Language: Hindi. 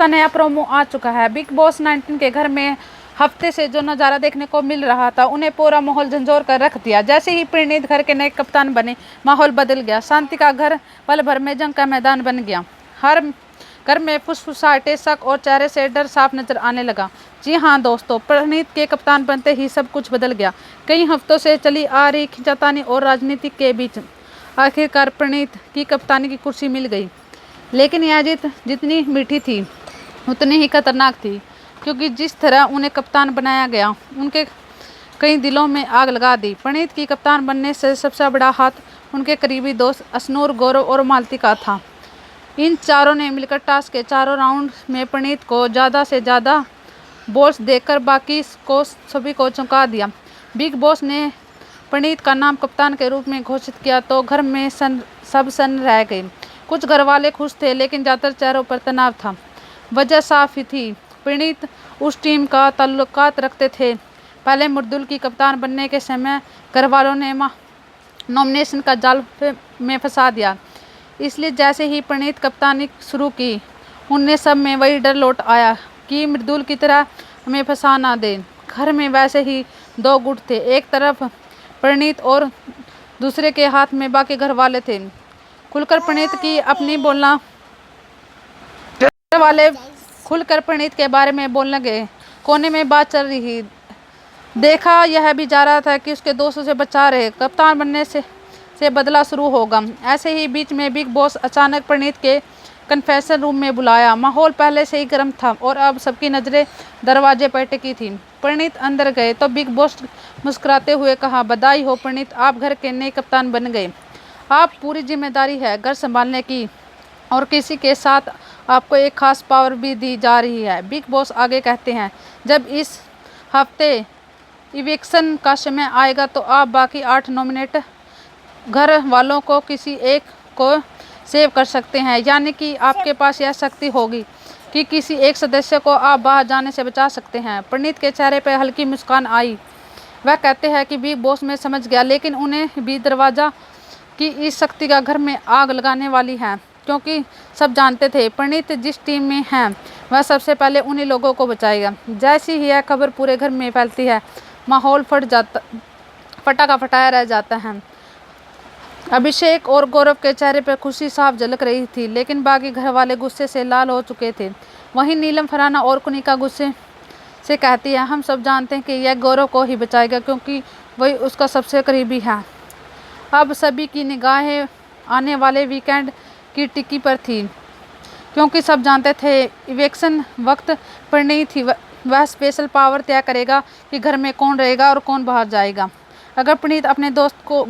का नया प्रोमो आ चुका है। बिग बॉस 19 के घर में हफ्ते से जो नज़ारा देखने को मिल रहा था, उन्हें पूरा माहौल झंझोर कर रख दिया। जैसे ही प्रणीत घर के नए कप्तान बने, माहौल बदल गया। शांति का घर पल भर में जंग का मैदान बन गया। हर घर में फुसफुसाहटें, शक और चेहरे से डर साफ नजर आने लगा। जी हाँ दोस्तों, प्रणीत के कप्तान बनते ही सब कुछ बदल गया। कई हफ्तों से चली आ रही खींचातानी और राजनीति के बीच आखिरकार प्रणीत की कप्तानी की कुर्सी मिल गई। लेकिन यह जीत जितनी मीठी थी उतनी ही खतरनाक थी, क्योंकि जिस तरह उन्हें कप्तान बनाया गया, उनके कई दिलों में आग लगा दी। प्रणीत की कप्तान बनने से सबसे बड़ा हाथ उनके करीबी दोस्त अशनूर, गौरव और मालती का था। इन चारों ने मिलकर टास्क के चारों राउंड में प्रणीत को ज़्यादा से ज़्यादा बॉल्स देकर बाकी को सभी को चौंका दिया। बिग बॉस ने प्रणीत का नाम कप्तान के रूप में घोषित किया तो घर में सब रह गए। कुछ घर वाले खुश थे, लेकिन ज़्यादातर चेहरों पर तनाव था। वजह साफ ही थी, प्रणीत उस टीम का ताल्लुकात रखते थे। पहले मृदुल की कप्तान बनने के समय घर वालों ने नॉमिनेशन का जाल में फंसा दिया। इसलिए जैसे ही प्रणीत कप्तानी शुरू की, उनने सब में वही डर लौट आया कि मृदुल की तरह हमें फंसा ना दे। घर में वैसे ही दो गुट थे, एक तरफ प्रणीत और दूसरे के हाथ में बाकी घर वाले थे। खुलकर प्रणीत की अपनी बोलना वाले खुलकर प्रणीत के बारे में बोलने गए। कोने में बात चल रही, देखा यह भी जा रहा था कि उसके दोस्तों से बचा रहे, कप्तान बनने से बदला शुरू होगा। ऐसे ही बीच में बिग बॉस अचानक प्रणीत के कन्फेशन रूम में बुलाया। माहौल पहले से ही गर्म था और अब सबकी नज़रें दरवाजे पर टिकी थी। प्रणीत अंदर गए तो बिग बॉस मुस्कुराते हुए कहा, बधाई हो प्रणीत, आप घर के नए कप्तान बन गए। आप पूरी जिम्मेदारी है घर संभालने की, और किसी के साथ आपको एक खास पावर भी दी जा रही है। बिग बॉस आगे कहते हैं, जब इस हफ्ते इविक्शन का समय आएगा तो आप बाकी 8 नॉमिनेट घर वालों को किसी एक को सेव कर सकते हैं। यानी कि आपके पास यह शक्ति होगी कि किसी एक सदस्य को आप बाहर जाने से बचा सकते हैं। प्रणीत के चेहरे पर हल्की मुस्कान आई। वह कहते हैं कि बिग बॉस में समझ गया, लेकिन उन्हें भी दरवाज़ा की इस शक्ति का घर में आग लगाने वाली है, क्योंकि सब जानते थे प्रणीत जिस टीम में हैं वह सबसे पहले उन्हीं लोगों को बचाएगा। जैसी ही यह खबर पूरे घर में फैलती है, माहौल फटा का फटाया रह जाता है। अभिषेक और गौरव के चेहरे पर खुशी साफ झलक रही थी, लेकिन बाकी घर वाले गुस्से से लाल हो चुके थे। वहीं नीलम, फरहाना और कुनिका गुस्से से कहती है, हम सब जानते हैं कि यह गौरव को ही बचाएगा, क्योंकि वही उसका सबसे करीबी है। अब सभी की निगाहें आने वाले वीकेंड की टिक्की पर थी, क्योंकि सब जानते थे इवेक्शन वक्त प्रणीत थी। वह स्पेशल पावर तय करेगा कि घर में कौन रहेगा और कौन बाहर जाएगा। अगर प्रणीत अपने दोस्त को